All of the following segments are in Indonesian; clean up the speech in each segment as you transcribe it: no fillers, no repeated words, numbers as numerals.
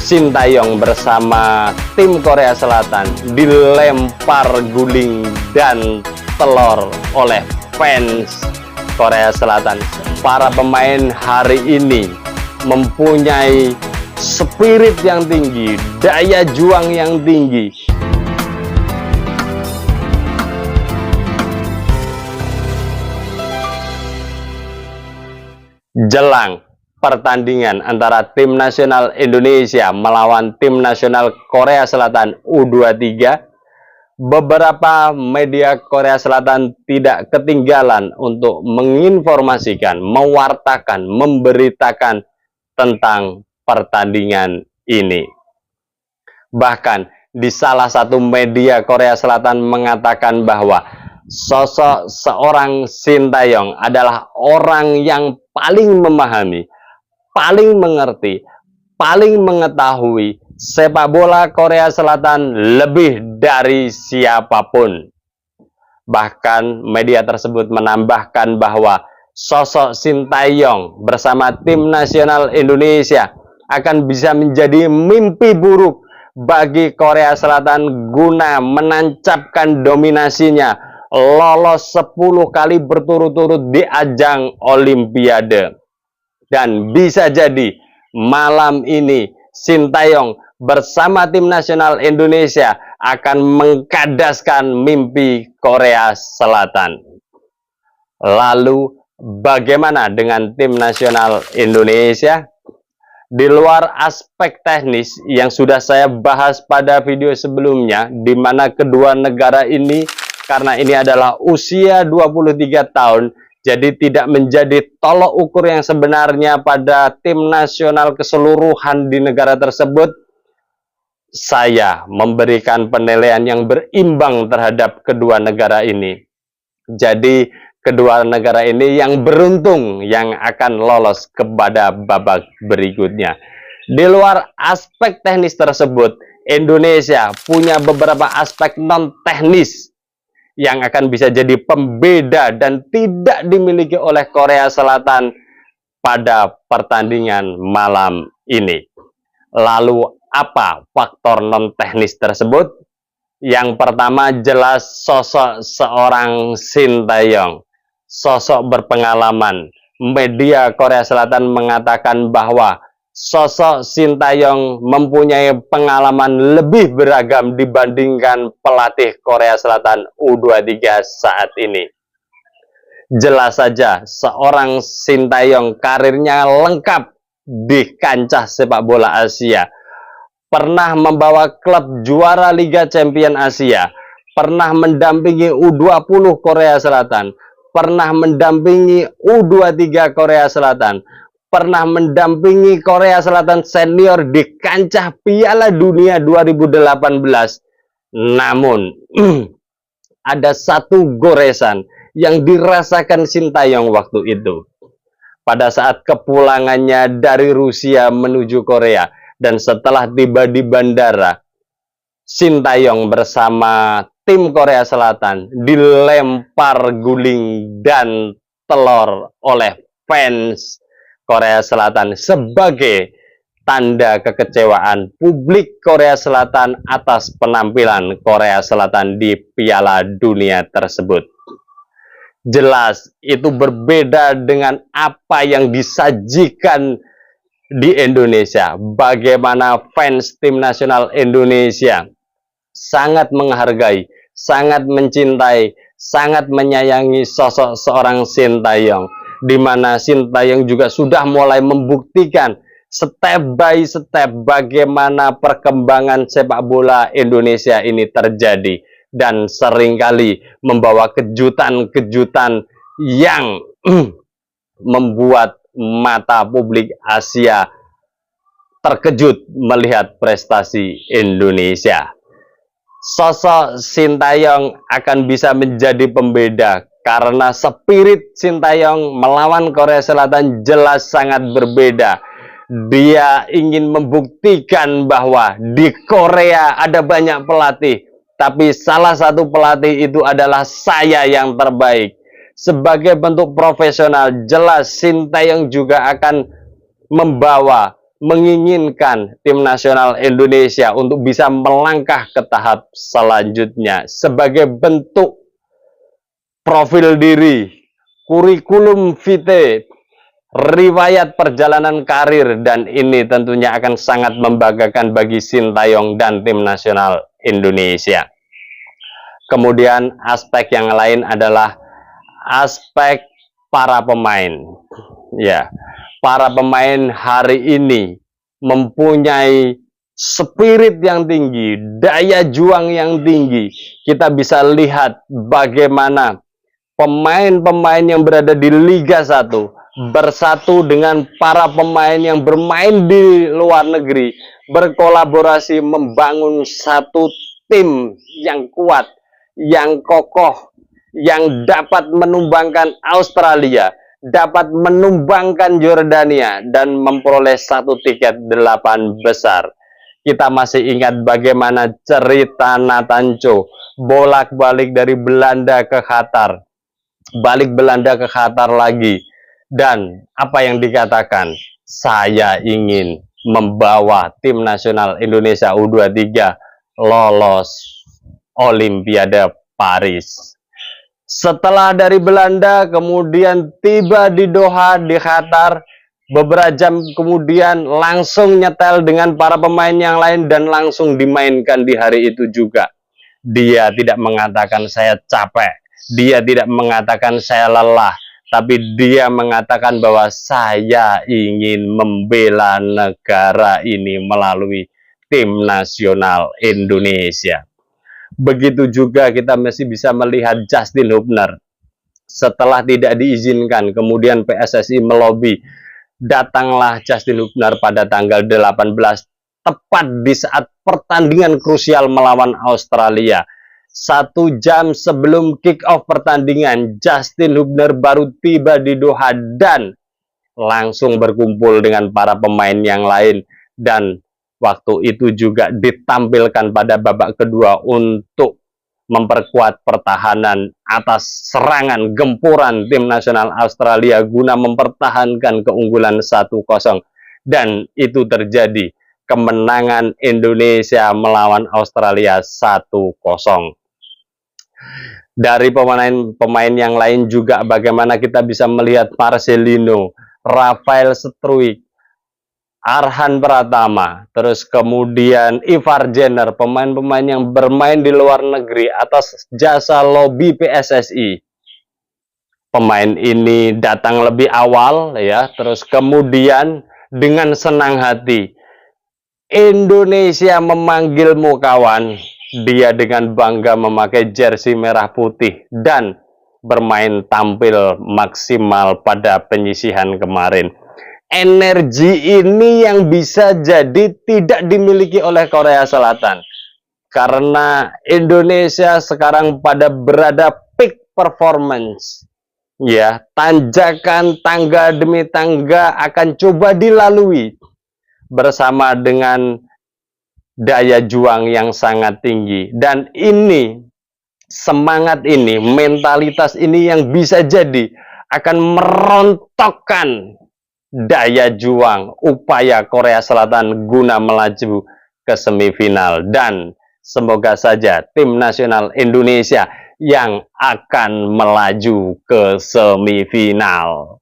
Sintayong bersama tim Korea Selatan dilempar guling dan telur oleh fans Korea Selatan. Para pemain hari ini mempunyai spirit yang tinggi, daya juang yang tinggi. Jelang pertandingan antara tim nasional Indonesia melawan tim nasional Korea Selatan U23, beberapa media Korea Selatan tidak ketinggalan untuk menginformasikan, mewartakan, memberitakan tentang pertandingan ini. Bahkan di salah satu media Korea Selatan mengatakan bahwa sosok seorang Sintayong adalah orang yang paling memahami, paling mengerti, paling mengetahui sepak bola Korea Selatan lebih dari siapapun. Bahkan media tersebut menambahkan bahwa sosok Sintayong bersama tim nasional Indonesia akan bisa menjadi mimpi buruk bagi Korea Selatan guna menancapkan dominasinya lolos 10 kali berturut-turut di ajang Olimpiade. Dan bisa jadi malam ini Sintayong bersama tim nasional Indonesia akan mengkadaskan mimpi Korea Selatan. Lalu bagaimana dengan tim nasional Indonesia? Di luar aspek teknis yang sudah saya bahas pada video sebelumnya, di mana kedua negara ini, karena ini adalah usia 23 tahun, jadi tidak menjadi tolok ukur yang sebenarnya pada tim nasional keseluruhan di negara tersebut. Saya memberikan penilaian yang berimbang terhadap kedua negara ini. Jadi kedua negara ini yang beruntung yang akan lolos kepada babak berikutnya. Di luar aspek teknis tersebut, Indonesia punya beberapa aspek non-teknis yang akan bisa jadi pembeda dan tidak dimiliki oleh Korea Selatan pada pertandingan malam ini. Lalu apa faktor non-teknis tersebut? Yang pertama jelas sosok seorang Sintayong, sosok berpengalaman. Media Korea Selatan mengatakan bahwa sosok Sintayong mempunyai pengalaman lebih beragam dibandingkan pelatih Korea Selatan U23 saat ini. Jelas saja seorang Sintayong karirnya lengkap di kancah sepak bola Asia. Pernah membawa klub juara Liga Champion Asia, pernah mendampingi U20 Korea Selatan, pernah mendampingi U23 Korea Selatan, pernah mendampingi Korea Selatan senior di kancah Piala Dunia 2018. Namun, ada satu goresan yang dirasakan Sintayong waktu itu. Pada saat kepulangannya dari Rusia menuju Korea, dan setelah tiba di bandara, Sintayong bersama tim Korea Selatan dilempar guling dan telur oleh fans Korea Selatan sebagai tanda kekecewaan publik Korea Selatan atas penampilan Korea Selatan di Piala Dunia tersebut. Jelas itu berbeda dengan apa yang disajikan di Indonesia. Bagaimana fans tim nasional Indonesia sangat menghargai, sangat mencintai, sangat menyayangi sosok seorang Sintayong, di mana Sintayong juga sudah mulai membuktikan step by step bagaimana perkembangan sepak bola Indonesia ini terjadi, dan seringkali membawa kejutan-kejutan yang membuat mata publik Asia terkejut melihat prestasi Indonesia. Sosok Sintayong akan bisa menjadi pembeda karena spirit Sintayong melawan Korea Selatan jelas sangat berbeda. Dia ingin membuktikan bahwa di Korea ada banyak pelatih, tapi salah satu pelatih itu adalah saya yang terbaik. Sebagai bentuk profesional, jelas Sintayong juga akan membawa menginginkan tim nasional Indonesia untuk bisa melangkah ke tahap selanjutnya sebagai bentuk profil diri, kurikulum vitae, riwayat perjalanan karir, dan ini tentunya akan sangat membanggakan bagi Sintayong dan tim nasional Indonesia. Kemudian aspek yang lain adalah aspek para pemain. Ya, para pemain hari ini mempunyai spirit yang tinggi, daya juang yang tinggi. Kita bisa lihat bagaimana pemain-pemain yang berada di Liga 1 bersatu dengan para pemain yang bermain di luar negeri, berkolaborasi membangun satu tim yang kuat, yang kokoh, yang dapat menumbangkan Australia, dapat menumbangkan Jordania, dan memperoleh satu tiket 8 besar. Kita masih ingat bagaimana cerita Nathan Cho bolak-balik dari Belanda ke Qatar, balik Belanda ke Qatar lagi, dan apa yang dikatakan, saya ingin membawa tim nasional Indonesia U23 lolos Olimpiade Paris. Setelah dari Belanda, kemudian tiba di Doha, di Qatar, beberapa jam kemudian langsung nyetel dengan para pemain yang lain dan langsung dimainkan di hari itu juga. Dia tidak mengatakan saya capek, dia tidak mengatakan saya lelah, tapi dia mengatakan bahwa saya ingin membela negara ini melalui tim nasional Indonesia. Begitu juga kita masih bisa melihat Justin Hubner. Setelah tidak diizinkan, kemudian PSSI melobi. Datanglah Justin Hubner pada tanggal 18, tepat di saat pertandingan krusial melawan Australia. 1 jam sebelum kick off pertandingan, Justin Hubner baru tiba di Doha dan langsung berkumpul dengan para pemain yang lain, dan waktu itu juga ditampilkan pada babak kedua untuk memperkuat pertahanan atas serangan gempuran tim nasional Australia guna mempertahankan keunggulan 1-0, dan itu terjadi, kemenangan Indonesia melawan Australia 1-0. Dari pemain-pemain yang lain juga bagaimana kita bisa melihat Marcelino, Rafael Struijk, Arhan Pratama, terus kemudian Ivar Jenner, pemain-pemain yang bermain di luar negeri atas jasa lobi PSSI. Pemain ini datang lebih awal ya, terus kemudian dengan senang hati Indonesia memanggilmu kawan. Dia dengan bangga memakai jersey merah putih dan bermain tampil maksimal pada penyisihan kemarin. Energi ini yang bisa jadi tidak dimiliki oleh Korea Selatan, karena Indonesia sekarang pada berada peak performance. Ya, tanjakan tangga demi tangga akan coba dilalui bersama dengan daya juang yang sangat tinggi, dan ini semangat ini, mentalitas ini yang bisa jadi akan merontokkan daya juang upaya Korea Selatan guna melaju ke semifinal, dan semoga saja tim nasional Indonesia yang akan melaju ke semifinal.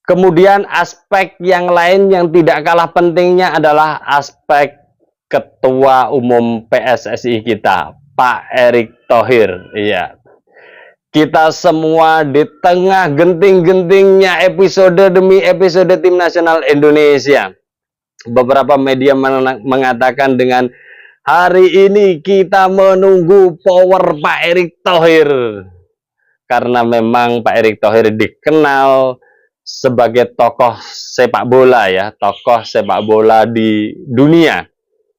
Kemudian aspek yang lain yang tidak kalah pentingnya adalah aspek Ketua Umum PSSI kita, Pak Erick Thohir. Iya. Kita semua di tengah genting-gentingnya episode demi episode tim nasional Indonesia. Beberapa media mengatakan dengan hari ini kita menunggu power Pak Erick Thohir. Karena memang Pak Erick Thohir dikenal sebagai tokoh sepak bola ya, tokoh sepak bola di dunia.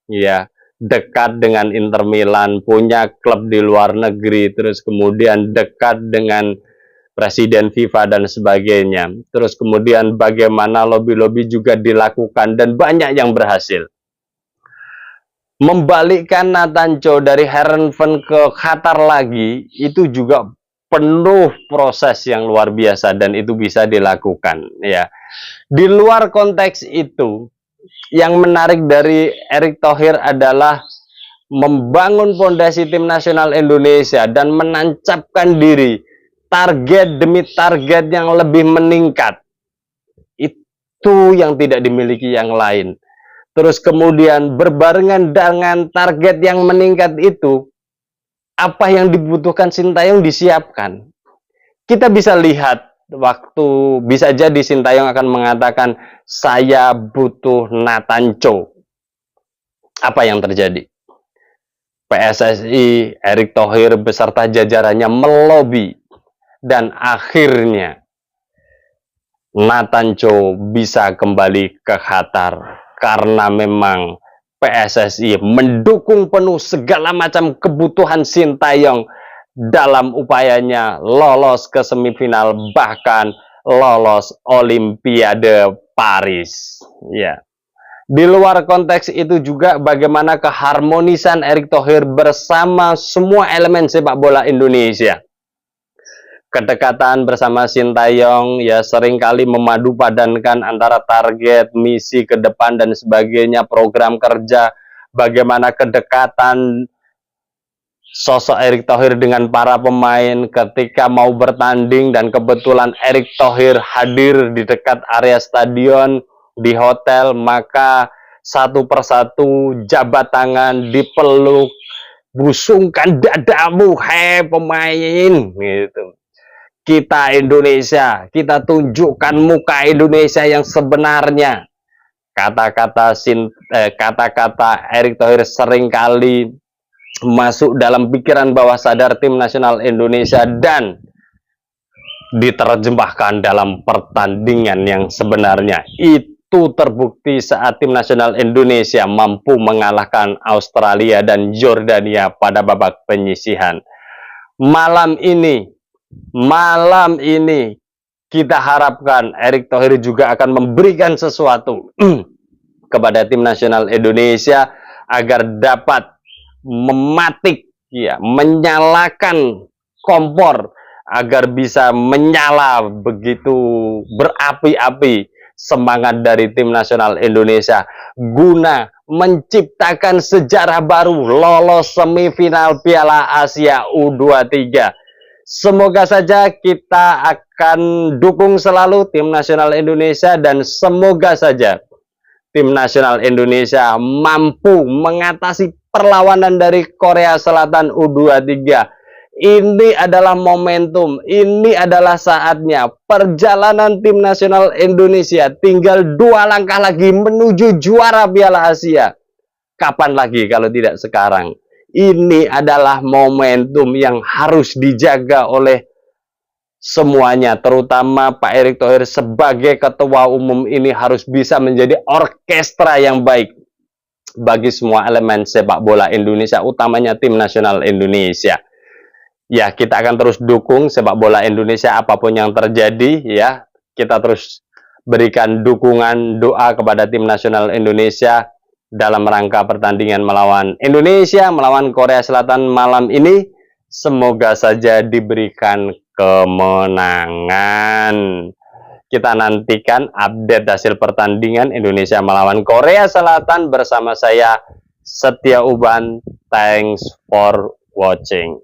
Ya, dekat dengan Inter Milan, punya klub di luar negeri, terus kemudian dekat dengan Presiden FIFA dan sebagainya. Terus kemudian bagaimana lobby-lobby juga dilakukan dan banyak yang berhasil. Membalikkan Nathan Cho dari Heerenveen ke Qatar lagi, itu juga penuh proses yang luar biasa dan itu bisa dilakukan ya. Di luar konteks itu, Yang menarik dari Erick Thohir adalah membangun fondasi tim nasional Indonesia dan menancapkan diri target demi target yang lebih meningkat. Itu yang tidak dimiliki yang lain. Terus kemudian berbarengan dengan target yang meningkat itu, apa yang dibutuhkan Sintayong disiapkan. Kita bisa lihat waktu bisa jadi Sintayong akan mengatakan saya butuh Nathan Cho. Apa yang terjadi? PSSI, Erick Thohir beserta jajarannya melobi dan akhirnya Nathan Cho bisa kembali ke Qatar karena memang PSSI mendukung penuh segala macam kebutuhan Sintayong dalam upayanya lolos ke semifinal bahkan lolos Olimpiade Paris. Ya. Di luar konteks itu juga bagaimana keharmonisan Erick Thohir bersama semua elemen sepak bola Indonesia. Kedekatan bersama Sintayong ya seringkali memadupadankan antara target, misi ke depan dan sebagainya, program kerja, bagaimana kedekatan sosok Erick Thohir dengan para pemain ketika mau bertanding dan kebetulan Erick Thohir hadir di dekat area stadion di hotel, maka satu persatu jabat tangan, dipeluk, busungkan dadamu, hei pemain, gitu. Kita Indonesia, kita tunjukkan muka Indonesia yang sebenarnya. Kata-kata Erick Thohir seringkali masuk dalam pikiran bawah sadar tim nasional Indonesia dan diterjemahkan dalam pertandingan yang sebenarnya. Itu terbukti saat tim nasional Indonesia mampu mengalahkan Australia dan Jordania pada babak penyisihan. Malam ini kita harapkan Erick Thohir juga akan memberikan sesuatu kepada tim nasional Indonesia agar dapat mematik, ya, menyalakan kompor agar bisa menyala begitu berapi-api semangat dari tim nasional Indonesia guna menciptakan sejarah baru lolos semifinal Piala Asia U23. Semoga saja kita akan dukung selalu tim nasional Indonesia dan semoga saja tim nasional Indonesia mampu mengatasi perlawanan dari Korea Selatan U23. Ini adalah momentum, ini adalah saatnya. Perjalanan tim nasional Indonesia tinggal 2 langkah lagi menuju juara Piala Asia. Kapan lagi kalau tidak sekarang? Ini adalah momentum yang harus dijaga oleh semuanya, terutama Pak Erick Thohir sebagai ketua umum ini harus bisa menjadi orkestra yang baik bagi semua elemen sepak bola Indonesia, utamanya tim nasional Indonesia. Ya, kita akan terus dukung sepak bola Indonesia apapun yang terjadi, ya. Kita terus berikan dukungan, doa kepada tim nasional Indonesia dalam rangka pertandingan melawan Indonesia, melawan Korea Selatan malam ini. Semoga saja diberikan kemenangan. Kita nantikan update hasil pertandingan Indonesia melawan Korea Selatan bersama saya, Setia Uban. Thanks for watching.